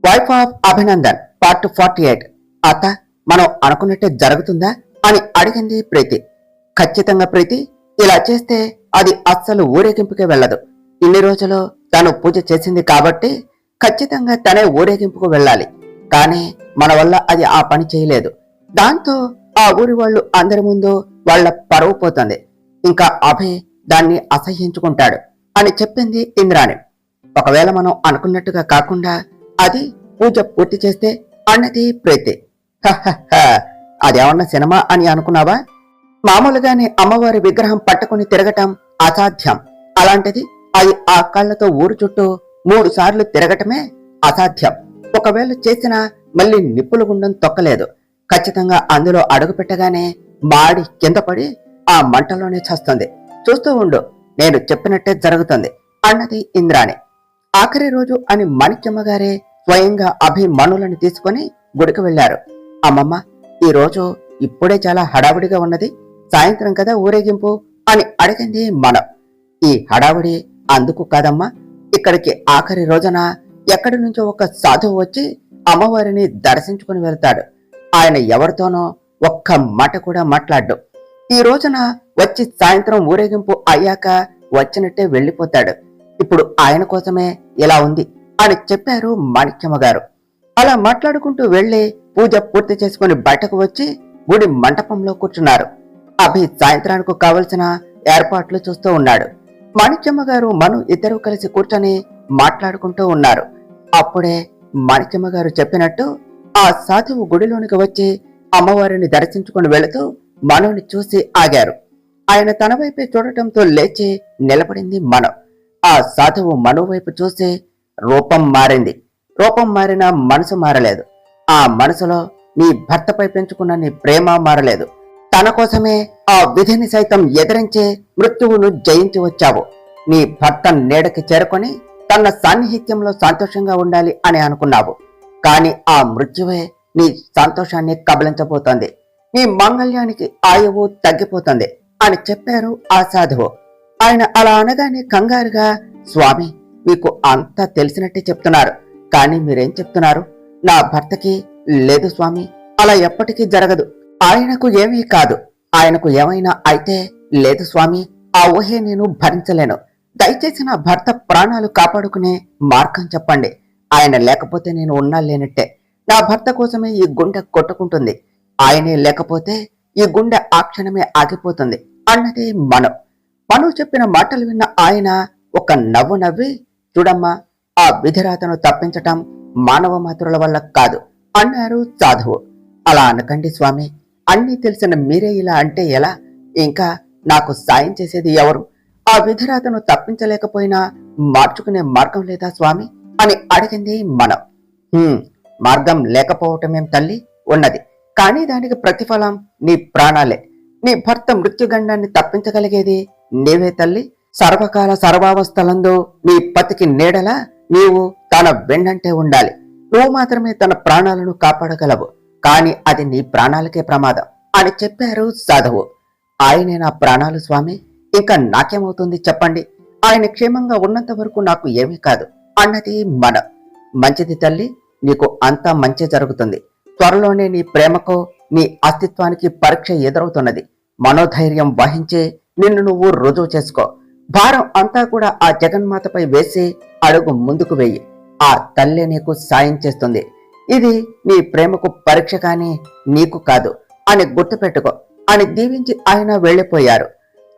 Wife of Abhinandan part 48. అత్త, మనం అనుకున్నట్టే జరుగుతుందా అని అడిగింది ప్రీతి. ఖచ్చితంగా ప్రీతి, ఇలా చేస్తే అది అస్సలు ఊరేగింపుకే వెళ్ళదు. ఇన్ని రోజులు తను పూజ చేసింది కాబట్టి ఖచ్చితంగా తనే ఊరేగింపుకు వెళ్ళాలి. కానీ మన వల్ల అది ఆ పని చేయలేదు. దాంతో ఆ ఊరి వాళ్ళు అందరి ముందు వాళ్ళ పరువు పోతుంది. ఇంకా అభి దాన్ని అసహ్యించుకుంటాడు అని చెప్పింది ఇంద్రాణి. ఒకవేళ మనం అనుకున్నట్టుగా కాకుండా అది పూజ పూర్తి చేస్తే అన్నది ప్రీతి. అదేమన్నా సినిమా అని అనుకున్నావా? మామూలుగానే అమ్మవారి విగ్రహం పట్టుకుని తిరగటం అసాధ్యం. అలాంటిది అది ఆ కళ్ళతో ఊరు చుట్టూ 3 సార్లు తిరగటమే అసాధ్యం. ఒకవేళ చేసినా మళ్ళీ నిప్పులు గుండం తొక్కలేదు. ఖచ్చితంగా అందులో అడుగు పెట్టగానే మాడి కింద పడి ఆ మంటలోనే చస్తుంది. చూస్తూ ఉండు, నేను చెప్పినట్టే జరుగుతుంది అన్నది ఇంద్రాణి. ఆఖరి రోజు అని మాణిక్యమ్మ గారే స్వయంగా అభిమనులను తీసుకుని గుడికి వెళ్లారు. అమ్మమ్మ, ఈ రోజు ఇప్పుడే చాలా హడావుడిగా ఉన్నది, సాయంత్రం కదా ఊరేగింపు అని అడిగింది మనం. ఈ హడావుడి అందుకు కాదమ్మా, ఇక్కడికి ఆఖరి రోజున ఎక్కడి నుంచో ఒక సాధువు వచ్చి అమ్మవారిని దర్శించుకుని వెళ్తాడు. ఆయన ఎవరితోనో ఒక్క మాట కూడా మాట్లాడ్డు. ఈ రోజున వచ్చి సాయంత్రం ఊరేగింపు అయ్యాక వచ్చినట్టే వెళ్లిపోతాడు. ఇప్పుడు ఆయన కోసమే ఇలా ఉంది అని చెప్పారు మాణిక్యమ్మ గారు. అలా మాట్లాడుకుంటూ వెళ్లి పూజ పూర్తి చేసుకుని బయటకు వచ్చి గుడి మంటపంలో కూర్చున్నారు. అభి సాయంత్రానికి కావలసిన ఏర్పాట్లు చూస్తూ ఉన్నాడు. మాణిక్యమ్మ గారు మను ఇద్దరు కలిసి కూర్చొని మాట్లాడుకుంటూ ఉన్నారు. అప్పుడే మాణిక్యమ్మ గారు చెప్పినట్టు ఆ సాధువు గుడిలోనికి వచ్చి అమ్మవారిని దర్శించుకుని వెళుతూ మనుని చూసి ఆగారు. ఆయన తన వైపే చూడటంతో లేచి నిలబడింది మను. ఆ సాధువు మను వైపు చూసి రూపం మారింది. రూపం మారినా మనసు మారలేదు. ఆ మనసులో నీ భర్తపై పెంచుకున్న నీ ప్రేమ మారలేదు. తన కోసమే ఆ విధిని సైతం ఎదిరించి మృత్యువును జయించి వచ్చావు. నీ భర్త నీడకి చేరుకొని తన సాన్నిహిత్యంలో సంతోషంగా ఉండాలి అని అనుకున్నావు. కాని ఆ మృత్యువే నీ సంతోషాన్ని కబలించబోతోంది. నీ మాంగళ్యానికి ఆయువు తగ్గిపోతుంది అని చెప్పారు ఆ సాధువు. ఆయన అలా అనగానే కంగారుగా, స్వామి, మీకు అంతా తెలిసినట్టే చెప్తున్నారు, కానీ మీరేం చెప్తున్నారు? నా భర్తకి లేదు స్వామి, అలా ఎప్పటికీ జరగదు. ఆయనకు ఏమీ కాదు. ఆయనకు ఏమైనా అయితే లేదు స్వామి, ఆ ఊహే నేను భరించలేను. దయచేసి నా భర్త ప్రాణాలు కాపాడుకునే మార్గం చెప్పండి. ఆయన లేకపోతే నేను ఉన్నా లేనట్టే. నా భర్త కోసమే ఈ గుండె కొట్టుకుంటుంది. ఆయనే లేకపోతే ఈ గుండె ఆ క్షణమే ఆగిపోతుంది అన్నది మను. మను చెప్పిన మాటలు విన్న ఆయన ఒక నవ్వు నవ్వి, చూడమ్మా, ఆ విధిరాతను తప్పించటం మానవ మాతృల వల్ల కాదు అన్నారు సాధువు. అలా అనకండి స్వామి, అన్నీ తెలిసిన మీరే ఇలా అంటే ఎలా? ఇంకా నాకు సాయం చేసేది ఎవరు? ఆ విధిరాతను తప్పించలేకపోయినా మార్చుకునే మార్గం లేదా స్వామి అని అడిగింది మనం. మార్గం లేకపోవటమేం తల్లి, ఉన్నది. కానీ దానికి ప్రతిఫలం నీ ప్రాణాలే. నీ భర్త మృత్యుగండాన్ని తప్పించగలిగేది నీవే తల్లి. సర్వకాల సర్వావస్థలందు నీ పతికి నీడలా నీవు తన వెన్నంటే ఉండాలి. నువ్వు మాత్రమే తన ప్రాణాలను కాపాడగలవు. కాని అది నీ ప్రాణాలకే ప్రమాదం అని చెప్పారు సాధువు. ఆయనే నా ప్రాణాలు స్వామి, ఇంకా నాకేమవుతుంది చెప్పండి? ఆయన క్షేమంగా ఉన్నంత వరకు నాకు ఏమీ కాదు అన్నది మన. మంచిది తల్లి, నీకు అంతా మంచి జరుగుతుంది. త్వరలోనే నీ ప్రేమకు, నీ అస్తిత్వానికి పరీక్ష ఎదురవుతున్నది. మనోధైర్యం వహించి నిన్ను నువ్వు రుజువు చేసుకో. భారం అంతా కూడా ఆ జగన్మాతపై వేసి అడుగు ముందుకు వెయ్యి. ఆ తల్లే నీకు సాయం చేస్తుంది. ఇది నీ ప్రేమకు పరీక్ష కానీ నీకు కాదు అని గుర్తుపెట్టుకో అని దీవించి ఆయన వెళ్లిపోయారు.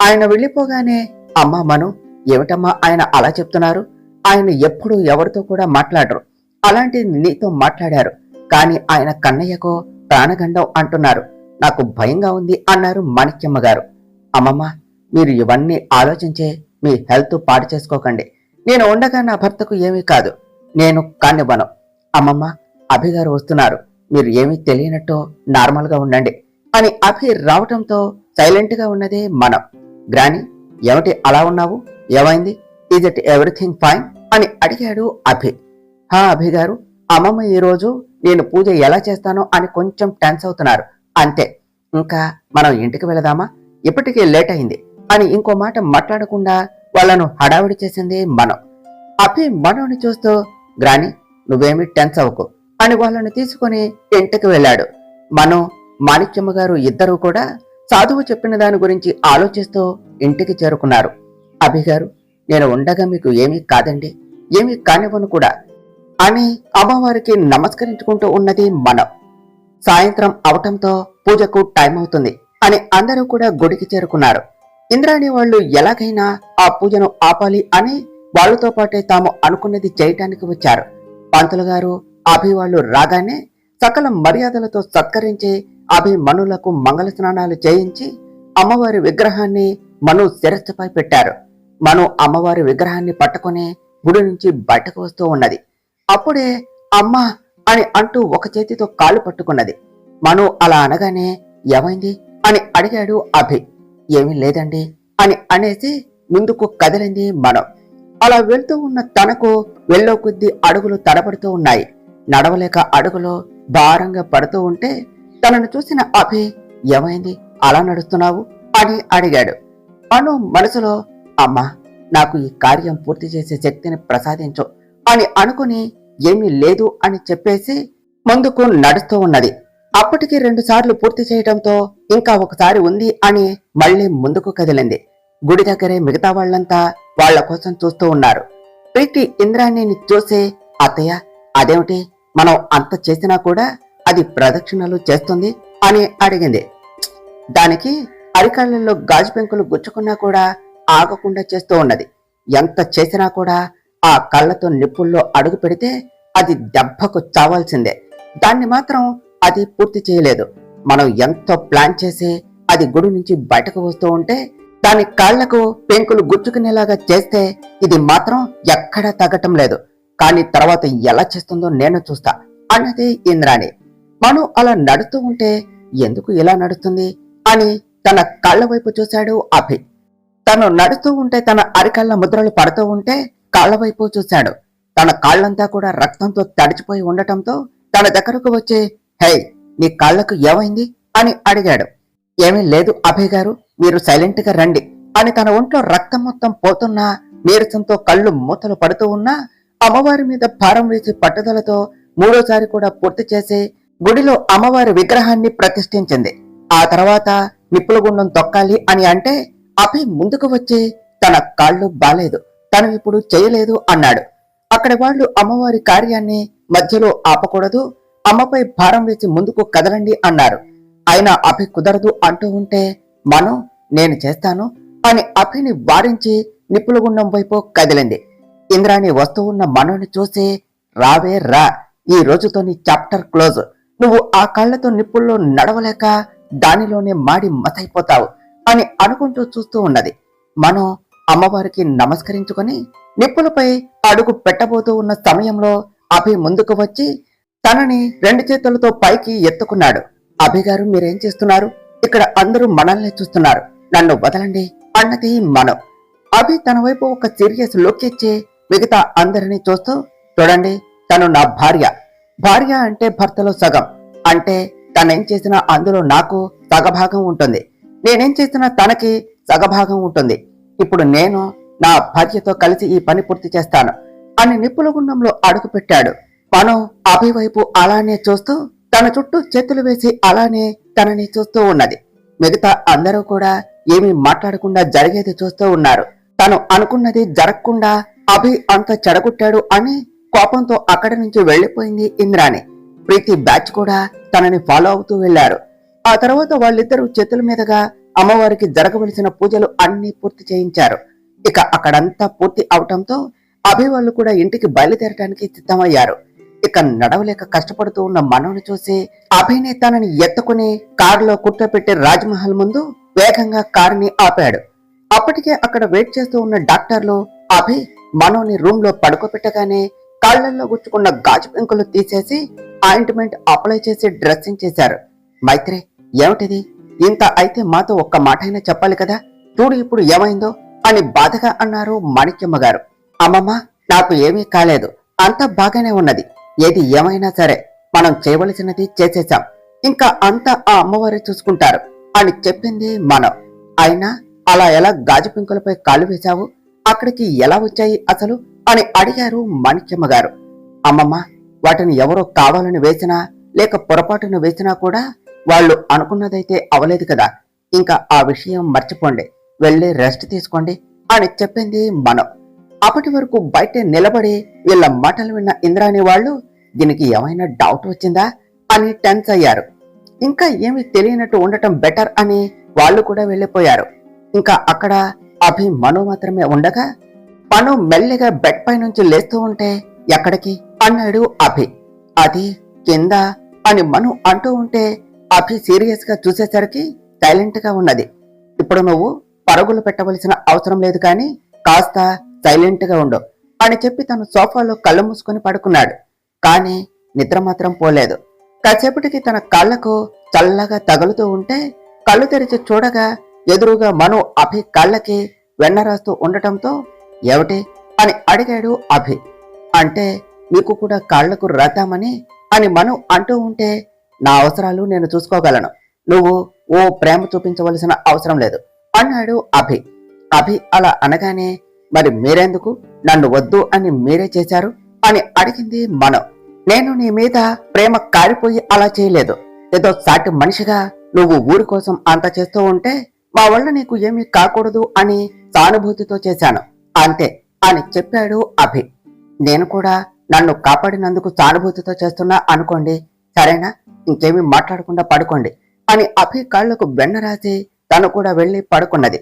ఆయన వెళ్లిపోగానే, అమ్మా మను, ఏమిటమ్మా ఆయన అలా చెప్తున్నారు? ఆయన ఎప్పుడూ ఎవరితో కూడా మాట్లాడరు. అలాంటిది నీతో మాట్లాడారు. కానీ ఆయన కన్నయ్యకు ప్రాణగండం అంటున్నారు. నాకు భయంగా ఉంది అన్నారు మాణిక్యమ్మ గారు. అమ్మమ్మ, మీరు ఇవన్నీ ఆలోచించే మీ హెల్త్ పాడు చేసుకోకండి. నేను ఉండగా నా భర్తకు ఏమీ కాదు. నేను కానివ్వను. అమ్మమ్మ, అభిగారు వస్తున్నారు, మీరు ఏమీ తెలియనట్టు నార్మల్గా ఉండండి అని అభి రావటంతో సైలెంట్ గా ఉన్నదే మనం. గ్రాని, ఏమిటి అలా ఉన్నావు? ఏమైంది? ఈజ్ ఇట్ ఎవ్రీథింగ్ ఫైన్ అని అడిగాడు అభి. అభిగారు, అమ్మమ్మ ఈరోజు నేను పూజ ఎలా చేస్తానో అని కొంచెం టెన్స్ అవుతున్నారు, అంతే. ఇంకా మనం ఇంటికి వెళదామా? ఇప్పటికే లేట్ అయింది అని ఇంకో మాట మాట్లాడకుండా వాళ్ళను హడావిడి చేసింది మనం. అభి మనోని చూస్తూ, గ్రాని, నువ్వేమీ టెన్స్ అవ్వకు అని వాళ్ళని తీసుకుని ఇంటికి వెళ్ళాడు. మను, మాణిక్యమ్మ గారు ఇద్దరూ కూడా సాధువు చెప్పిన దాని గురించి ఆలోచిస్తూ ఇంటికి చేరుకున్నారు. అభిగారు, నేను ఉండగా మీకు ఏమీ కాదండి, ఏమీ కానివ్వను కూడా అని అమ్మవారికి నమస్కరించుకుంటూ ఉన్నది మనం. సాయంత్రం అవటంతో పూజకు టైం అవుతుంది అని అందరూ కూడా గుడికి చేరుకున్నారు. ఇంద్రాణి వాళ్ళు ఎలాగైనా ఆ పూజను ఆపాలి అని వాళ్ళతో పాటే తాము అనుకున్నది చేయటానికి వచ్చారు. పంతులు గారు, అభి వాళ్ళు రాగానే సకల మర్యాదలతో సత్కరించి అభి మనులకు మంగళ స్నానాలు చేయించి అమ్మవారి విగ్రహాన్ని మను శిరస్సుపై పెట్టారు. మను అమ్మవారి విగ్రహాన్ని పట్టుకుని గుడి నుంచి బయటకు వస్తూ ఉన్నది. అప్పుడే అమ్మా అని అంటూ ఒక చేతితో కాళ్ళు పట్టుకున్నది. మను అలా అనగానే ఏమైంది అని అడిగాడు అభి. ఏమీ లేదండి అని అనేసి ముందుకు కదిలింది మను. అలా వెళ్తూ ఉన్న తనకు వెళ్ళో కొద్దీ అడుగులు తడబడుతూ ఉన్నాయి. నడవలేక అడుగులు భారంగా పడుతూ ఉంటే తనను చూసిన అభి ఏమైంది అలా నడుస్తున్నావు అని అడిగాడు. మను మనసులో అమ్మా, నాకు ఈ కార్యం పూర్తి చేసే శక్తిని ప్రసాదించు అని అనుకుని ఏమీ లేదు అని చెప్పేసి ముందుకు నడుస్తూ ఉన్నది. అప్పటికి 2 సార్లు పూర్తి చేయడంతో ఇంకా ఒకసారి ఉంది అని మళ్లీ ముందుకు కదిలింది. గుడి దగ్గరే మిగతా వాళ్లంతా వాళ్ల కోసం చూస్తూ ఉన్నారు. ప్రీతి ఇంద్రాణిని చూసి, అత్తయ్య, అదేమిటి మనం అంత చేసినా కూడా అది ప్రదక్షిణలు చేస్తుంది అని అడిగింది. దానికి అరికాళ్లలో గాజు పెంకులు గుచ్చుకున్నా కూడా ఆగకుండా చేస్తూ ఉన్నది. ఎంత చేసినా కూడా ఆ కళ్ళతో నిప్పుల్లో అడుగు పెడితే అది దెబ్బకు చావాల్సిందే. దాన్ని మాత్రం అది పూర్తి చేయలేదు. మనం ఎంతో ప్లాన్ చేసి అది గుడి నుంచి బయటకు వస్తూ ఉంటే దాని కాళ్లకు పెంకులు గుచ్చుకునేలాగా చేస్తే ఇది మాత్రం ఎక్కడా తగ్గటం లేదు. కానీ తర్వాత ఎలా చేస్తుందో నేను చూస్తా అన్నది ఇంద్రాణి. మను అలా నడుస్తూ ఉంటే ఎందుకు ఇలా నడుస్తుంది అని తన కాళ్ల వైపు చూశాడు అభి. తను నడుస్తూ ఉంటే తన అరికాళ్ల ముద్రలు పడుతూ ఉంటే కాళ్ల వైపు చూశాడు. తన కాళ్లంతా కూడా రక్తంతో తడిచిపోయి ఉండటంతో తన దగ్గరకు వచ్చి, హే, నీ కాళ్లకు ఏమైంది అని అడిగాడు. ఏమీ లేదు అభయ్ గారు, మీరు సైలెంట్ గా రండి అని తన ఒంట్లో రక్తం మొత్తం పోతున్నా, నీరసంతో కళ్ళు మూతలు పడుతూ ఉన్నా అమ్మవారి మీద భారం వేసి పట్టుదలతో 3వసారి కూడా పూర్తి చేసి గుడిలో అమ్మవారి విగ్రహాన్ని ప్రతిష్ఠించింది. ఆ తర్వాత నిప్పుల గుండం తొక్కాలి అని అంటే అభి ముందుకు వచ్చి తన కాళ్ళు బాలేదు, తను ఇప్పుడు చేయలేదు అన్నాడు. అక్కడ వాళ్ళు అమ్మవారి కార్యాన్ని మధ్యలో ఆపకూడదు, అమ్మపై భారం వేసి ముందుకు కదలండి అన్నారు. అయినా అభి కుదరదు అంటూ ఉంటే మను, నేను చేస్తాను అని అభిని వారించి నిప్పుల గుండం వైపు కదిలింది. ఇంద్రాణి వస్తూ ఉన్న మనుని చూసి, రావే రా, ఈ రోజుతో నీ చాప్టర్ క్లోజ్. నువ్వు ఆ కాళ్లతో నిప్పుల్లో నడవలేక దానిలోనే మాడి మసైపోతావు అని అనుకుంటూ చూస్తూ ఉన్నది. మను అమ్మవారికి నమస్కరించుకొని నిప్పులపై అడుగు పెట్టబోతూ ఉన్న సమయంలో అభి ముందుకు వచ్చి తనని 2 చేతులతో పైకి ఎత్తుకున్నాడు. అభిగారు, మీరేం చేస్తున్నారు? ఇక్కడ అందరూ మనల్ని చూస్తున్నారు, నన్ను వదలండి అన్నది మను. అభి తన వైపు ఒక సీరియస్ లుక్ ఇచ్చి మిగతా అందరినీ చూస్తూ, చూడండి, తను నా భార్య. భార్య అంటే భర్తలో సగం. అంటే తనేం చేసినా అందులో నాకు సగభాగం ఉంటుంది, నేనేం చేసినా తనకి సగభాగం ఉంటుంది. ఇప్పుడు నేను నా భార్యతో కలిసి ఈ పని పూర్తి చేస్తాను అని నిప్పుల గుండంలో అడుగు పెట్టాడు. మనం అభి వైపు అలానే చూస్తూ తన చుట్టూ చేతులు వేసి అలానే తనని చూస్తూ ఉన్నది. మిగతా అందరూ కూడా ఏమీ మాట్లాడకుండా జరిగేది చూస్తూ ఉన్నారు. తను అనుకున్నది జరగకుండా అభి అంత చెడగొట్టాడు అని కోపంతో అక్కడి నుంచి వెళ్లిపోయింది ఇంద్రాణి. ప్రీతి బ్యాచ్ కూడా తనని ఫాలో అవుతూ వెళ్లారు. ఆ తర్వాత వాళ్ళిద్దరూ చేతుల మీదుగా అమ్మవారికి జరగవలసిన పూజలు అన్ని పూర్తి చేయించారు. ఇక అక్కడంతా పూర్తి అవటంతో అభి వాళ్ళు కూడా ఇంటికి బయలుదేరడానికి సిద్ధమయ్యారు. ఇక నడవలేక కష్టపడుతూ ఉన్న మనోని చూసి అభిని తనని ఎత్తుకుని కారులో కూర్చోపెట్టి రాజ్మహల్ ముందు వేగంగా కారుని ఆపాడు. అప్పటికే అక్కడ వెయిట్ చేస్తూ ఉన్న డాక్టర్లు అభి మనోని రూమ్ లో పడుకోబెట్టగానే కాళ్లల్లో గుచ్చుకున్న గాజు పెంకులు తీసేసి ఆయింట్మెంట్ అప్లై చేసి డ్రెస్సింగ్ చేశారు. మైత్రి, ఏమిటిది? ఇంత అయితే మాతో ఒక్క మాటైనా చెప్పాలి కదా, చూడు ఇప్పుడు ఏమైందో అని బాధగా అన్నారు మాణిక్యమ్మ గారు. అమ్మమ్మ, నాకు ఏమీ కాలేదు, అంతా బాగానే ఉన్నది. ఏది ఏమైనా సరే మనం చేయవలసినది చేసేశాం, ఇంకా అంతా ఆ అమ్మవారే చూసుకుంటారు అని చెప్పింది మనం. అయినా అలా ఎలా గాజు పింకులపై కాలు వేశావు? అక్కడికి ఎలా వచ్చాయి అసలు అని అడిగారు మాణిక్యమ్మ గారు. అమ్మమ్మ, వాటిని ఎవరో కావాలని వేసినా లేక పొరపాటున వేసినా కూడా వాళ్ళు అనుకున్నదైతే అవలేదు కదా. ఇంకా ఆ విషయం మర్చిపోండి, వెళ్ళి రెస్ట్ తీసుకోండి అని చెప్పింది మనం. అప్పటి వరకు బయట నిలబడి వీళ్ళ మాటలు విన్న ఇంద్రాణి వాళ్ళు దీనికి ఏమైనా డౌట్ వచ్చిందా అని టెన్స్ అయ్యారు. ఇంకా ఏమీ తెలియనట్టు ఉండటం బెటర్ అని వాళ్ళు కూడా వెళ్ళిపోయారు. ఇంకా అక్కడ అభి మను మాత్రమే ఉండగా మను మెల్లిగా బెడ్ పై నుంచి లేస్తూ ఉంటే ఎక్కడికి అన్నాడు అభి. అది కింద అని మను అంటూ ఉంటే అభి సీరియస్ గా చూసేసరికి సైలెంట్ గా ఉన్నది. ఇప్పుడు నువ్వు పరుగులు పెట్టవలసిన అవసరం లేదు, కానీ కాస్త సైలెంట్ గా ఉండు అని చెప్పి తను సోఫాలో కళ్ళు మూసుకొని పడుకున్నాడు. కానీ నిద్ర మాత్రం పోలేదు. కాసేపటికి తన కళ్ళకు చల్లగా తగులుతూ ఉంటే కళ్ళు తెరిచి చూడగా ఎదురుగా మను అభి కళ్ళకి వెన్న రాస్తూ ఉండటంతో ఏమిటి అని అడిగాడు అభి. అంటే మీకు కూడా కాళ్లకు రాద్దామని అని మను అంటూ ఉంటే నా అవసరాలు నేను చూసుకోగలను, నువ్వు ఓ ప్రేమ చూపించవలసిన అవసరం లేదు అన్నాడు అభి. అభి అలా అనగానే మరి మీరెందుకు నన్ను వద్దు అని మీరే చేశారు అని అడిగింది మను. నేను నీ మీద ప్రేమ కారిపోయి అలా చేయలేదు. ఏదో సాటి మనిషిగా నువ్వు ఊరి కోసం అంత చేస్తూ ఉంటే మా వల్ల నీకు ఏమీ కాకూడదు అని సానుభూతితో చేశాను అంతే అని చెప్పాడు అభి. నేను కూడా నన్ను కాపాడినందుకు సానుభూతితో చేస్తున్నా అనుకోండి, సరేనా? ఇంకేమీ మాట్లాడకుండా పడుకోండి అని అభి కాళ్లకు వెన్న రాసి తను కూడా వెళ్లి పడుకున్నది.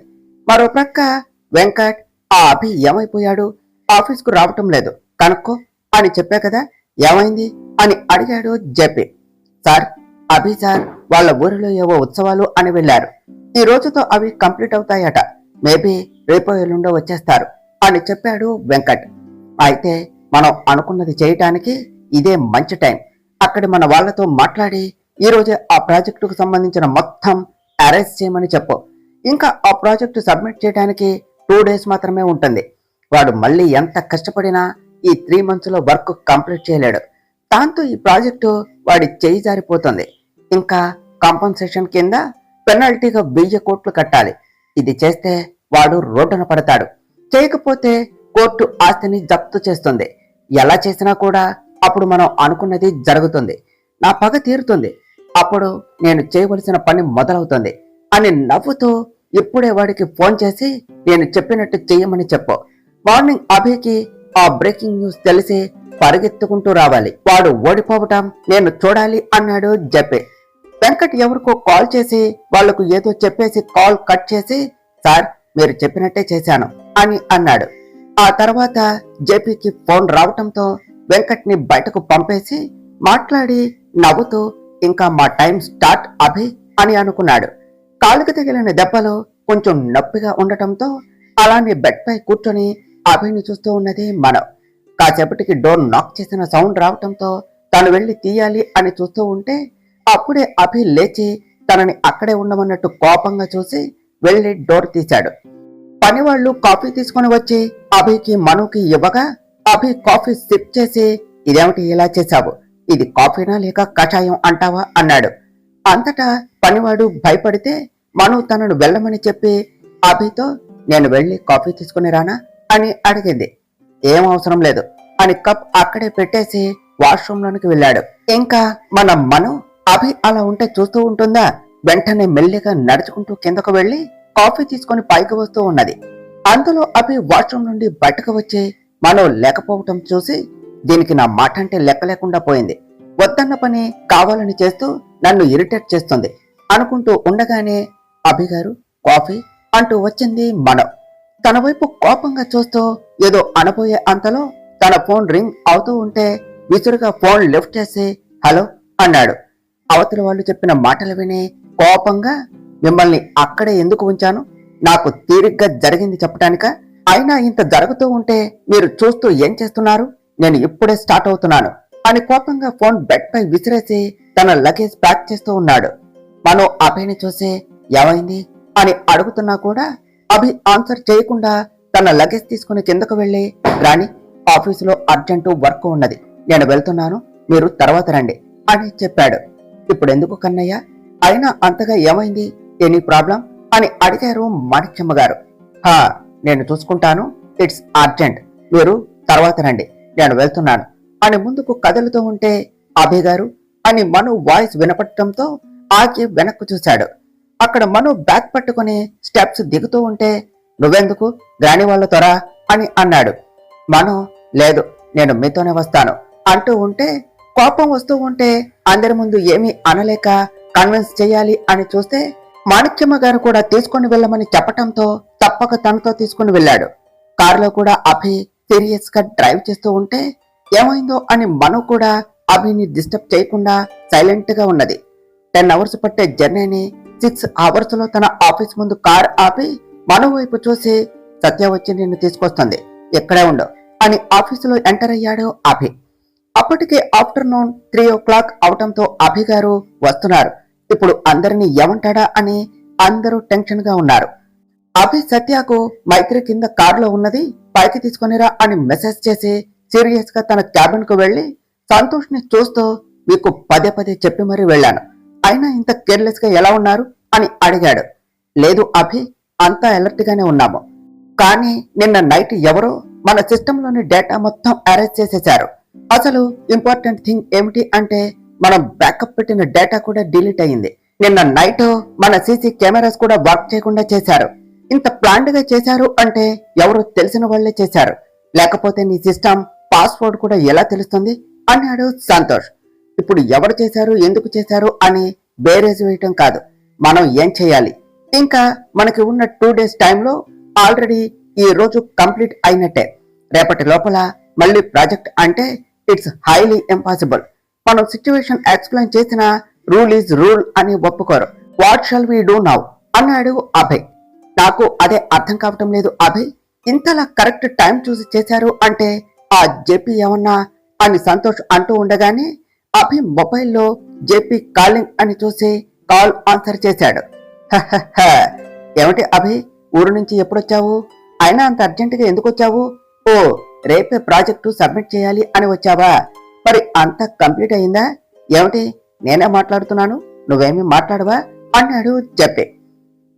మరో ప్రక్క వెంకట్ ఆ అభి ఏమైపోయాడు, ఆఫీస్కు రావటం లేదు, కనుక్కో అని చెప్పా కదా, ఏమైంది అని అడిగాడు జెపి. సార్, అభి సార్ వాళ్ళ ఊరిలో ఏవో ఉత్సవాలు అని వెళ్లారు. ఈ రోజుతో అవి కంప్లీట్ అవుతాయట, మేబీ రేపో ఎల్లుండో వచ్చేస్తారు అని చెప్పాడు వెంకట్. అయితే మనం అనుకున్నది చేయటానికి ఇదే మంచి టైం. అక్కడి మన వాళ్లతో మాట్లాడి ఈ రోజే ఆ ప్రాజెక్టుకు సంబంధించిన మొత్తం అరేంజ్ చేయమని చెప్పు. ఇంకా ఆ ప్రాజెక్టు సబ్మిట్ చేయడానికి 2 days మాత్రమే ఉంటుంది. వాడు మళ్ళీ ఎంత కష్టపడినా ఈ 3 months లో వర్క్ కంప్లీట్ చేయలేడు. దాంతో ఈ ప్రాజెక్టు వాడి చేయి జారిపోతుంది. ఇంకా కాంపన్సేషన్ కింద పెనాల్టీగా 1000 కోట్లు కట్టాలి. ఇది చేస్తే వాడు రోడ్డున పడతాడు, చేయకపోతే కోర్టు ఆస్తిని జప్తు చేస్తుంది. ఎలా చేసినా కూడా అప్పుడు మనం అనుకున్నది జరుగుతుంది, నా పగ తీరుతుంది, అప్పుడు నేను చేయవలసిన పని మొదలవుతుంది అని నవ్వుతూ ఇప్పుడే వాడికి ఫోన్ చేసి నేను చెప్పినట్టు చెయ్యమని చెప్పు. మార్నింగ్ అభికి ఆ బ్రేకింగ్ న్యూస్ తెలిసి పరిగెత్తుకుంటూ రావాలి, వాడు ఓడిపోవటం నేను చూడాలి అన్నాడు జెపి. వెంకట్ ఎవరికో కాల్ చేసి వాళ్లకు ఏదో చెప్పేసి కాల్ కట్ చేసి సార్ మీరు చెప్పినట్టే చేశాను అని అన్నాడు. ఆ తర్వాత జేపీకి ఫోన్ రావటంతో వెంకట్ ని బయటకు పంపేసి మాట్లాడి నవ్వుతూ ఇంకా మా టైం స్టార్ట్ అభి అని అనుకున్నాడు. కాలుకి తగిలిన దెబ్బలు కొంచెం నొప్పిగా ఉండటంతో అలానే బెడ్ పై కూర్చొని అభిని చూస్తూ ఉన్నది మనం. కాసేపటికి డోర్ నాక్ చేసిన సౌండ్ రావటంతో తను వెళ్లి తీయాలి అని చూస్తూ ఉంటే అప్పుడే అభి లేచి తనని అక్కడే ఉండమన్నట్టు కోపంగా చూసి వెళ్లి డోర్ తీశాడు. పనివాళ్లు కాఫీ తీసుకుని వచ్చి అభికి మనుకి ఇవ్వగా అభి కాఫీ సిప్ చేసి ఇదేమిటి ఇలా చేశావు, ఇది కాఫీనా లేక కషాయం అంటావా అన్నాడు. అంతటా పనివాడు భయపడితే మను తనను వెళ్ళమని చెప్పి అభితో నేను వెళ్లి కాఫీ తీసుకుని రానా అని అడిగింది. ఏం అవసరం లేదు అని కప్ అక్కడే పెట్టేసి వాష్రూమ్ లోనికి వెళ్ళాడు. ఇంకా మన మను అభి అలా ఉంటే చూస్తూ ఉంటుందా, వెంటనే మెల్లిగా నడుచుకుంటూ కిందకు వెళ్లి కాఫీ తీసుకుని పైకి వస్తూ ఉన్నది. అందులో అభి వాష్రూమ్ నుండి బయటకు వచ్చి మనో లేకపోవటం చూసి దీనికి నా మాట అంటే లెక్క లేకుండా పోయింది, వద్దన్న పని కావాలని చేస్తూ నన్ను ఇరిటేట్ చేస్తుంది అనుకుంటూ ఉండగానే అభి గారు కాఫీ అంటూ వచ్చింది మనో. తన వైపు కోపంగా చూస్తూ ఏదో అనబోయే అంతలో తన ఫోన్ రింగ్ అవుతూ ఉంటే విసురుగా ఫోన్ లిఫ్ట్ చేసి హలో అన్నాడు. అవతల వాళ్ళు చెప్పిన మాటలు విని కోపంగా మిమ్మల్ని అక్కడే ఎందుకు ఉంచాను, నాకు తీరిగ్గా జరిగింది చెప్పటానిక, అయినా ఇంత జరుగుతూ ఉంటే మీరు చూస్తూ ఏం చేస్తున్నారు, నేను ఇప్పుడే స్టార్ట్ అవుతున్నాను అని కోపంగా ఫోన్ బెడ్ పై విసిరేసి తన లగేజ్ ప్యాక్ చేస్తూ ఉన్నాడు. మనో అభిని చూసి ఏమైంది అని అడుగుతున్నా కూడా అభి ఆన్సర్ చేయకుండా తన లగేజ్ తీసుకుని కిందకు వెళ్లి రాణి ఆఫీసులో అర్జెంటు వర్క్ ఉన్నది, నేను వెళ్తున్నాను, మీరు తర్వాత రండి అని చెప్పాడు. ఇప్పుడెందుకు కన్నయ్య, అయినా అంతగా ఏమైంది, ఎనీ ప్రాబ్లం అని అడిగారు మాణిక్యమ్మ గారు. హా నేను చూసుకుంటాను, ఇట్స్ అర్జెంట్, మీరు తర్వాత రండి, నేను వెళ్తున్నాను అని ముందుకు కదులుతూ ఉంటే అభి గారు అని మను వాయిస్ వినపడటంతో ఆగి వెనక్కు చూశాడు. అక్కడ మను బ్యాగ్ పట్టుకుని స్టెప్స్ దిగుతూ ఉంటే నువ్వెందుకు గ్రాని వాళ్ళతోరా అని అన్నాడు. మను లేదు నేను మీతోనే వస్తాను అంటూ ఉంటే కోపం వస్తూ ఉంటే అందరి ముందు ఏమీ అనలేక కన్విన్స్ చేయాలి అని చూస్తే మాణిక్యమ్మ గారు కూడా తీసుకుని వెళ్ళమని చెప్పటంతో తప్పక తనతో తీసుకుని వెళ్ళాడు. కారులో కూడా అభి సీరియస్ గా డ్రైవ్ చేస్తూ ఉంటే ఏమైందో అని మను కూడా అభిని డిస్టర్బ్ చేయకుండా సైలెంట్ గా ఉన్నది. 10 అవర్స్ పట్టే జర్నీని 6 అవర్స్ లో తన ఆఫీస్ ముందు కార్ ఆపి మను వైపు చూసి సత్య వచ్చి నిన్ను తీసుకొస్తుంది ఎక్కడే ఉండు అని ఆఫీసులో ఎంటర్ అయ్యాడు అభి. అప్పటికే ఆఫ్టర్నూన్ 3 o'clock అవటంతో అభి గారు వస్తున్నారు. ఇప్పుడు అందరినీ ఏమంటాడా అని అందరూ టెన్షన్ గా ఉన్నారు. అభి సత్యకు మైత్రి కింద కారులో ఉన్నది పైకి తీసుకొనిరా అని మెసేజ్ చేసి సీరియస్ గా తన క్యాబిన్ కు వెళ్లి సంతోష్ ని చూస్తూ మీకు పదే పదే చెప్పి మరీ వెళ్ళాను, అయినా ఇంత కేర్లెస్ గా ఎలా ఉన్నారు అని అడిగాడు. లేదు అభి, అంతా అలర్ట్ గానే ఉన్నాము, కానీ నిన్న నైట్ ఎవరో మన సిస్టంలోని డేటా మొత్తం అరేంజ్ చేసేశారు. అసలు ఇంపార్టెంట్ థింగ్ ఏమిటి అంటే మనం బ్యాకప్ పెట్టిన డేటా కూడా డిలీట్ అయ్యింది. నిన్న నైట్ మన సీసీ కెమెరాస్ కూడా వర్క్ చేయకుండా చేశారు. ఇంత ప్లాండ్ గా చేశారు అంటే ఎవరో తెలిసిన వాళ్లే చేశారు, లేకపోతే నీ సిస్టమ్ పాస్వర్డ్ కూడా ఎలా తెలుస్తుంది అన్నాడు సంతోష్. ఇప్పుడు ఎవరు చేశారు ఎందుకు చేశారు అని బేరేజ్ వేయటం కాదు, మనం ఏం చేయాలి. ఇంకా మనకి ఉన్న 2 days టైంలో ఆల్రెడీ ఈ రోజు కంప్లీట్ అయినట్టే. రేపటి లోపల మళ్ళీ ప్రాజెక్ట్ అంటే ఇట్స్ హైలీ ఇంపాసిబుల్. మనం సిచ్యువేషన్ ఎక్స్ప్లెయిన్ చేసిన రూల్ ఈజ్ రూల్ అని ఒప్పుకోరు. What shall we do now అన్నాడు అభయ్. నాకు అదే అర్థం కావటం లేదు అభయ్, ఇంతలా కరెక్ట్ టైం చూసి చేశారు అంటే ఆ జేపీ ఏమన్నా అని సంతోష్ అంటూ ఉండగానే అభి మొబైల్లో జేపీ కాలింగ్ అని చూసి కాల్ ఆన్సర్ చేశాడు. ఏమిటి అభి, ఊరు నుంచి ఎప్పుడొచ్చావు? అయినా అంత అర్జెంటుగా ఎందుకు వచ్చావు? ఓ, రేపే ప్రాజెక్టు సబ్మిట్ చేయాలి అని వచ్చావా? మరి అంతా కంప్లీట్ అయిందా? ఏమిటి నేనే మాట్లాడుతున్నాను, నువ్వేమీ మాట్లాడవా అన్నాడు జెపీ.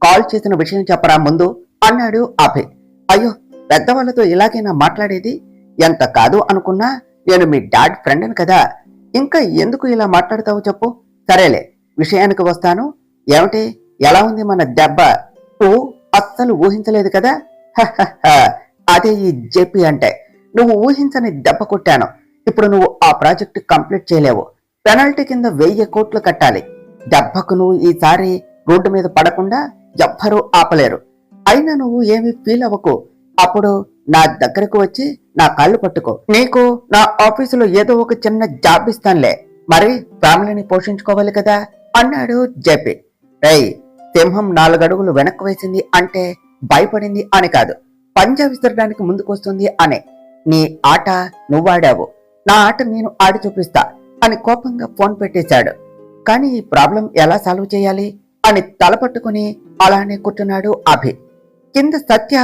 కాల్ చేసిన విషయం చెప్పరా ముందు అన్నాడు అభయ్. అయ్యో, పెద్దవాళ్లతో ఇలాగైనా మాట్లాడేది? ఎంత కాదు అనుకున్నా నేను మీ డాడ్ ఫ్రెండ్ని కదా, ఇంకా ఎందుకు ఇలా మాట్లాడతావు చెప్పు. సరేలే, విషయానికి వస్తాను. ఏమిటి, ఎలా ఉంది మన దెబ్బ? నువ్వు అస్సలు ఊహించలేదు కదా. అదే ఈ జేపీ అంటే, నువ్వు ఊహించని దెబ్బ కొట్టాను. ఇప్పుడు నువ్వు ఆ ప్రాజెక్టు కంప్లీట్ చేయలేవు, పెనాల్టీ కింద 1000 కోట్లు కట్టాలి. దెబ్బకు నువ్వు ఈసారి రోడ్డు మీద పడకుండా ఎవ్వరూ ఆపలేరు. అయినా నువ్వు ఏమీ ఫీల్ అవ్వకు, అప్పుడు నా దగ్గరకు వచ్చి నా కాళ్ళు పట్టుకో, నీకు నా ఆఫీసులో ఏదో ఒక చిన్న జాబ్ ఇస్తానులే, మరి ఫ్యామిలీని పోషించుకోవాలి కదా అన్నాడు జేపీ. రేయ్, సింహం 4 అడుగులు వెనక్కు వేసింది అంటే భయపడింది అని కాదు, పంజా విసరడానికి ముందుకొస్తుంది అనే. నీ ఆట నువ్వాడావు, నా ఆట నేను ఆడి చూపిస్తా అని కోపంగా ఫోన్ పెట్టేశాడు. కానీ ఈ ప్రాబ్లం ఎలా సాల్వ్ చేయాలి అని తలపట్టుకుని అలానే కూర్చున్నాడు అభి. కింద సత్య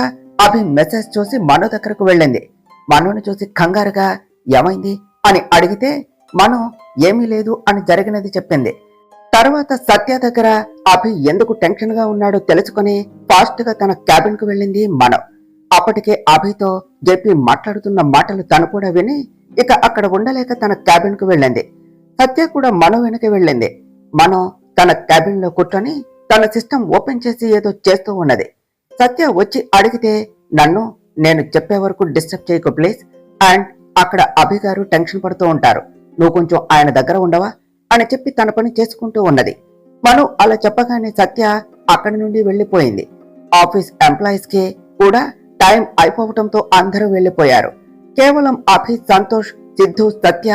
అభి మెసేజ్ చూసి మను దగ్గరకు వెళ్ళింది. మనుని చూసి కంగారుగా ఏమైంది అని అడిగితే మను ఏమీ లేదు అని జరిగినది చెప్పింది. తర్వాత సత్య దగ్గర అభి ఎందుకు టెన్షన్ గా ఉన్నాడో తెలుసుకుని ఫాస్ట్ గా తన క్యాబిన్ కు వెళ్ళింది మను. అప్పటికే అభితో జేపీ మాట్లాడుతున్న మాటలు తను కూడా విని ఇక అక్కడ ఉండలేక తన క్యాబిన్ కు వెళ్ళింది. సత్య కూడా మను వెనక వెళ్ళింది. మను తన క్యాబిన్ లో కూర్చొని తన సిస్టమ్ ఓపెన్ చేసి ఏదో చేస్తూ ఉన్నది. సత్య వచ్చి అడిగితే నన్ను నేను చెప్పే వరకు డిస్టర్బ్ చేయకు ప్లీజ్, అండ్ అక్కడ అభి గారు టెన్షన్ పడుతూ ఉంటారు, నువ్వు కొంచెం ఆయన దగ్గర ఉండవా అని చెప్పి తన పని చేసుకుంటూ ఉన్నది. మను అలా చెప్పగానే సత్య అక్కడి నుండి వెళ్లిపోయింది. ఆఫీస్ ఎంప్లాయీస్ కి కూడా టైం అయిపోవటంతో అందరూ వెళ్లిపోయారు. కేవలం అభి, సంతోష్, సిద్ధు, సత్య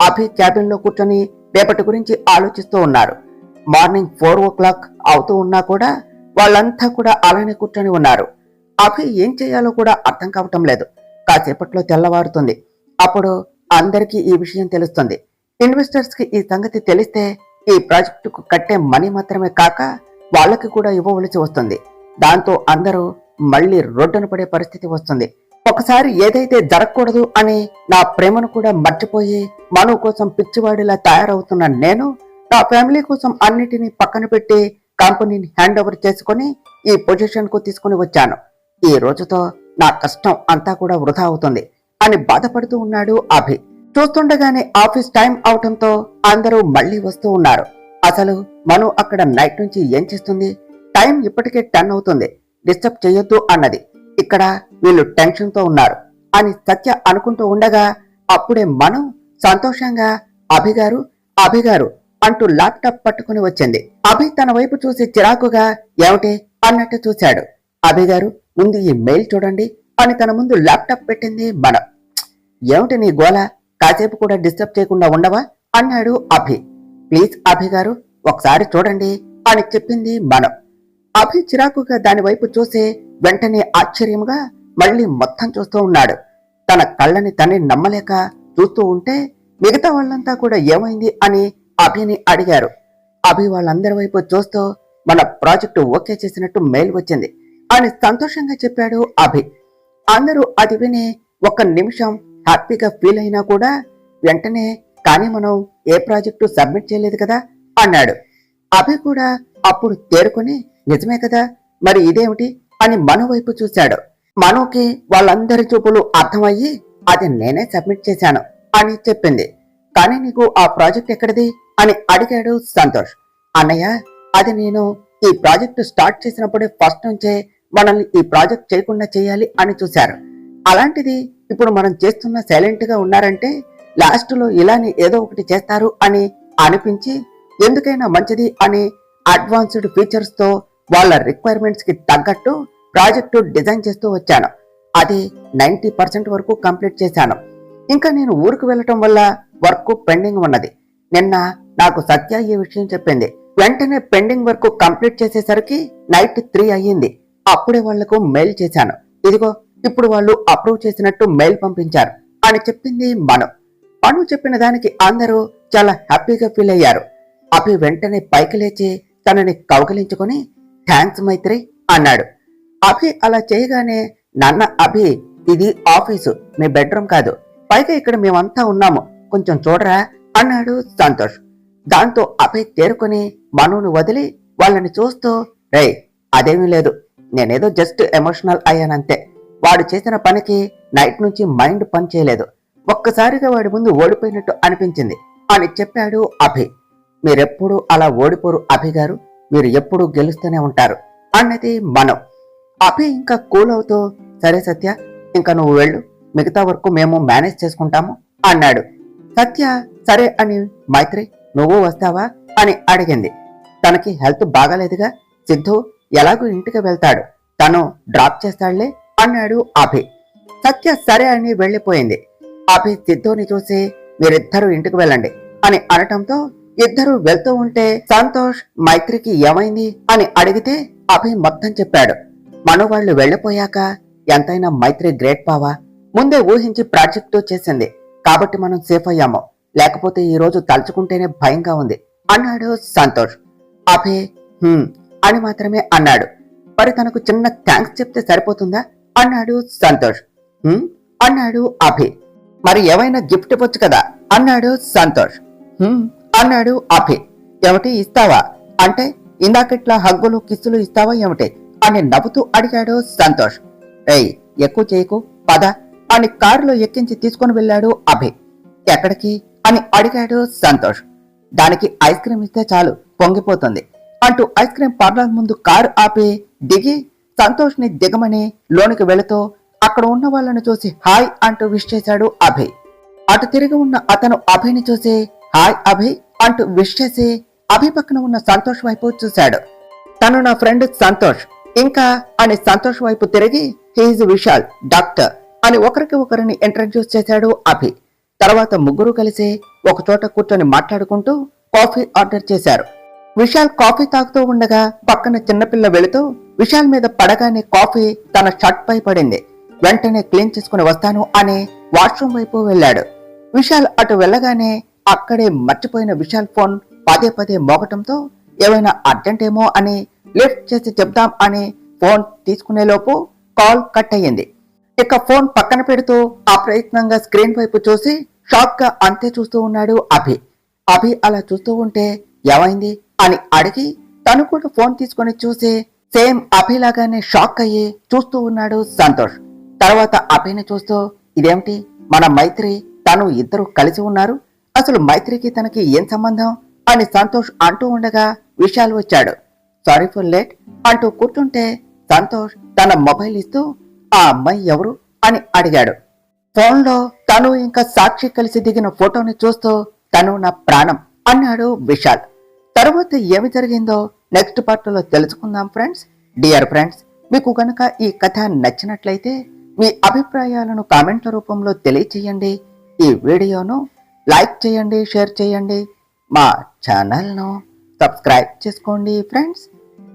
అభి క్యాబిన్ లో కూర్చొని రేపటి గురించి ఆలోచిస్తూ ఉన్నారు. మార్నింగ్ 4 o'clock అవుతూ ఉన్నా కూడా వాళ్ళంతా కూడా అలానే కూర్చొని ఉన్నారు. అభి ఏం చేయాలో కూడా అర్థం కావటం లేదు. కాసేపట్లో తెల్లవారుతుంది. అప్పుడు అందరికీ ఈ విషయం తెలుస్తుంది. ఇన్వెస్టర్స్ కి ఈ సంగతి తెలిస్తే ఈ ప్రాజెక్టుకు కట్టే మనీ మాత్రమే కాక వాళ్ళకి కూడా ఇవ్వవలసి వస్తుంది. దాంతో అందరూ మళ్ళీ రోడ్డున పడే పరిస్థితి వస్తుంది. ఒకసారి ఏదైతే జరగకూడదు అని నా ప్రేమను కూడా మర్చిపోయి మను కోసం పిచ్చివాడిలా తయారవుతున్న నేను నా ఫ్యామిలీ కోసం అన్నిటినీ పక్కన పెట్టి కంపెనీని హ్యాండ్ ఓవర్ చేసుకుని ఈ పొజిషన్ కు తీసుకుని వచ్చాను. ఈ రోజుతో నా కష్టం అంతా కూడా వృధా అవుతుంది అని బాధపడుతూ ఉన్నాడు అభి. చూస్తుండగానే ఆఫీస్ టైం అవటంతో అందరూ మళ్లీ వస్తూ ఉన్నారు. అసలు మను అక్కడ నైట్ నుంచి ఏం చేస్తుంది? టైం ఇప్పటికే 10 అవుతుంది, డిస్టర్బ్ చేయొద్దు అన్నది. ఇక్కడ వీళ్ళు టెన్షన్ తో ఉన్నారు అని సత్య అనుకుంటూ ఉండగా అప్పుడే మను సంతోషంగా అభిగారు అభిగారు అంటూ ల్యాప్టాప్ పట్టుకుని వచ్చింది. అభి తన వైపు చూసి చిరాకుగా ఏమిటి అన్నట్టు చూశాడు. అభిగారు ముందు ఈ మెయిల్ చూడండి అని తన ముందు ల్యాప్టాప్ పెట్టింది మన. ఏమిటి నీ గోల, కాసేపు కూడా డిస్టర్బ్ చేయకుండా ఉండవా అన్నాడు అభి. ప్లీజ్ అభిగారు ఒకసారి చూడండి అని చెప్పింది మనం. అభి చిరాకుగా దాని వైపు చూసి వెంటనే ఆశ్చర్యంగా మళ్లీ మొత్తం చూస్తూ ఉన్నాడు. తన కళ్ళని తనే నమ్మలేక చూస్తూ ఉంటే మిగతా వాళ్ళంతా కూడా ఏమైంది అని అభిని అడిగారు. అభి వాళ్ళందరి వైపు చూస్తూ మన ప్రాజెక్టు ఓకే చేసినట్టు మెయిల్ వచ్చింది అని సంతోషంగా చెప్పాడు అభి. అందరూ అది విని 1 నిమిషం హ్యాపీగా ఫీల్ అయినా కూడా వెంటనే కానీ మనం ఏ ప్రాజెక్టు సబ్మిట్ చేయలేదు కదా అన్నాడు. అభి కూడా అప్పుడు తేరుకొని నిజమే కదా, మరి ఇదేమిటి అని మను వైపు చూశాడు. మనుకి వాళ్ళందరి చూపులు అర్థమయ్యి అది నేనే సబ్మిట్ చేశాను అని చెప్పింది. కానీ నీకు ఆ ప్రాజెక్ట్ ఎక్కడిది అని అడిగాడు సంతోష్. అన్నయ్య అది నేను ఈ ప్రాజెక్టు స్టార్ట్ చేసినప్పుడే ఫస్ట్ నుంచే మనల్ని ఈ ప్రాజెక్ట్ చేయకుండా చేయాలి అని చూశారు. అలాంటిది ఇప్పుడు మనం చేస్తున్న సైలెంట్ గా ఉన్నారంటే లాస్ట్ లో ఇలానే ఏదో ఒకటి చేస్తారు అని అనిపించి ఎందుకైనా మంచిది అని అడ్వాన్స్డ్ ఫీచర్స్ తో వాళ్ళ రిక్వైర్మెంట్స్ కి తగ్గట్టు ప్రాజెక్టు డిజైన్ చేస్తూ వచ్చాను. అది 90% వరకు కంప్లీట్ చేశాను. ఇంకా నేను ఊరికి వెళ్ళటం వల్ల వర్క్ పెండింగ్ ఉన్నది. నిన్న నాకు సత్య ఈ విషయం చెప్పింది. వెంటనే పెండింగ్ వర్క్ కంప్లీట్ చేసేసరికి నైట్ 3 అయ్యింది. అప్పుడే వాళ్లకు మెయిల్ చేశాను. ఇదిగో ఇప్పుడు వాళ్ళు అప్రూవ్ చేసినట్టు మెయిల్ పంపించారు అని చెప్పింది మను. మను చెప్పిన దానికి అందరూ చాలా హ్యాపీగా ఫీల్ అయ్యారు. అభి వెంటనే పైకి లేచి తనని కౌగిలించుకొని థ్యాంక్స్ మైత్రి అన్నాడు. అభి అలా చేయగానే నాన్న అభి ఇది ఆఫీసు, మీ బెడ్రూమ్ కాదు, పైగా ఇక్కడ మేమంతా ఉన్నాము, కొంచెం చూడరా అన్నాడు సంతోష్. దాంతో అభి తేరుకొని మనుని వదిలి వాళ్ళని చూస్తూ రే అదేమీ లేదు, నేనేదో జస్ట్ ఎమోషనల్ అయ్యానంతే, వాడు చేసిన పనికి నైట్ నుంచి మైండ్ పని చేయలేదు, ఒక్కసారిగా వాడి ముందు ఓడిపోయినట్టు అనిపించింది అని చెప్పాడు అభి. మీరెప్పుడు అలా ఓడిపోరు అభి గారు, మీరు ఎప్పుడూ గెలుస్తూనే ఉంటారు అన్నది మనం. అభి ఇంకా కూల్ అవుతూ సరే సత్య ఇంకా నువ్వు వెళ్ళు, మిగతా వరకు మేము మేనేజ్ చేసుకుంటాము అన్నాడు. సత్య సరే అని మైత్రి నువ్వు వస్తావా అని అడిగింది. తనకి హెల్త్ బాగాలేదుగా, సిద్ధు ఎలాగూ ఇంటికి వెళ్తాడు, తను డ్రాప్ చేస్తాడులే అన్నాడు అభి. సత్య సరే అని వెళ్లిపోయింది. అభి సిద్ధుని చూసి మీరిద్దరూ ఇంటికి వెళ్ళండి అని అనటంతో ఇద్దరు వెళ్తూ ఉంటే సంతోష్ మైత్రికి ఏమైంది అని అడిగితే అభి మొత్తం చెప్పాడు. మను వాళ్ళు వెళ్లిపోయాక ఎంతైనా మైత్రి గ్రేట్ పావా, ముందే ఊహించి ప్రాజెక్టు చేసింది కాబట్టి మనం సేఫ్ అయ్యాము, లేకపోతే ఈ రోజు తలుచుకుంటేనే భయంగా ఉంది అన్నాడు సంతోష్. అభి అని మాత్రమే అన్నాడు. మరి తనకు చిన్న థ్యాంక్స్ చెప్తే సరిపోతుందా అన్నాడు సంతోష్. అన్నాడు అభి. మరి ఏమైనా గిఫ్ట్ ఇవ్వచ్చు కదా అన్నాడు సంతోష్. అన్నాడు అభి. ఏమిటి ఇస్తావా అంటే ఇందాకట్లా హగ్గులు కిస్సులు ఇస్తావా ఏమిటి అని నవ్వుతూ అడిగాడు సంతోష్. ఏయ్ ఎక్కువ చేయకు పద అని కారులో ఎక్కించి తీసుకుని వెళ్ళాడు అభి. ఎక్కడికి అని అడిగాడు సంతోష్. దానికి ఐస్ క్రీమ్ ఇస్తే చాలు పొంగిపోతుంది అంటూ ఐస్ క్రీమ్ పార్లర్ ముందు కారు ఆపి దిగి సంతోష్ ని దిగమని లోనికి వెళుతూ అక్కడ ఉన్న వాళ్ళని చూసి హాయ్ అంటూ విష్ చేశాడు అభి. అటు తిరిగి ఉన్న అతను అభిని చూసి హాయ్ అభి అంటూ విష్ చేసి అభి పక్కన ఉన్న సంతోష్ వైపు చూశాడు. తను నా ఫ్రెండ్ సంతోష్ ఇంకా అని సంతోష్ వైపు తిరిగి హీఈస్ విశాల్ డాక్టర్ అని ఒకరికి ఒకరిని ఇంట్రడ్యూస్ చేశాడు అభి. తర్వాత ముగ్గురు కలిసి ఒక చోట కూర్చొని మాట్లాడుకుంటూ కాఫీ ఆర్డర్ చేశారు. విశాల్ కాఫీ తాగుతూ ఉండగా పక్కన చిన్నపిల్ల వెళుతూ విశాల్ మీద పడగానే కాఫీ తన షర్ట్ పై పడింది. వెంటనే క్లీన్ చేసుకుని వస్తాను అని వాష్రూమ్ వైపు వెళ్ళాడు. విశాల్ అటు వెళ్ళగానే అక్కడే మర్చిపోయిన విశాల్ ఫోన్ పదే పదే మోగటంతో ఏమైనా అర్జెంట్ ఏమో అని లిఫ్ట్ చేసి చెప్దాం అని ఫోన్ తీసుకునేలోపు కాల్ కట్ అయ్యింది. ఇక ఫోన్ పక్కన పెడుతూ అప్రయత్నంగా స్క్రీన్ వైపు చూసి షాక్ గా అంతే చూస్తూ ఉన్నాడు అభి. అభి అలా చూస్తూ ఉంటే ఏమైంది అని అడిగి తను కూడా ఫోన్ తీసుకుని చూసి సేమ్ అభిలాగానే షాక్ అయ్యి చూస్తూ ఉన్నాడు సంతోష్. తర్వాత అభిని చూస్తూ ఇదేమిటి మన మైత్రి తను ఇద్దరు కలిసి ఉన్నారు, అసలు మైత్రికి తనకి ఏం సంబంధం అని సంతోష్ అంటూ ఉండగా విశాల్ వచ్చాడు. సారీ ఫర్ లేట్ అంటూ కూర్చుంటే సంతోష్ తన మొబైల్ ఇస్తూ ఆ అమ్మాయి ఎవరు అని అడిగాడు. ఫోన్లో తను ఇంకా సాక్షి కలిసి దిగిన ఫోటోని చూస్తూ తను నా ప్రాణం అన్నాడు విశాల్. తరువాత ఏమి జరిగిందో నెక్స్ట్ పార్ట్లో తెలుసుకుందాం ఫ్రెండ్స్. డియర్ ఫ్రెండ్స్, మీకు కనుక ఈ కథ నచ్చినట్లయితే మీ అభిప్రాయాలను కామెంట్ల రూపంలో తెలియచేయండి. ఈ వీడియోను లైక్ చేయండి, షేర్ చేయండి, మా ఛానల్ను సబ్స్క్రైబ్ చేసుకోండి ఫ్రెండ్స్.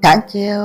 Thank you.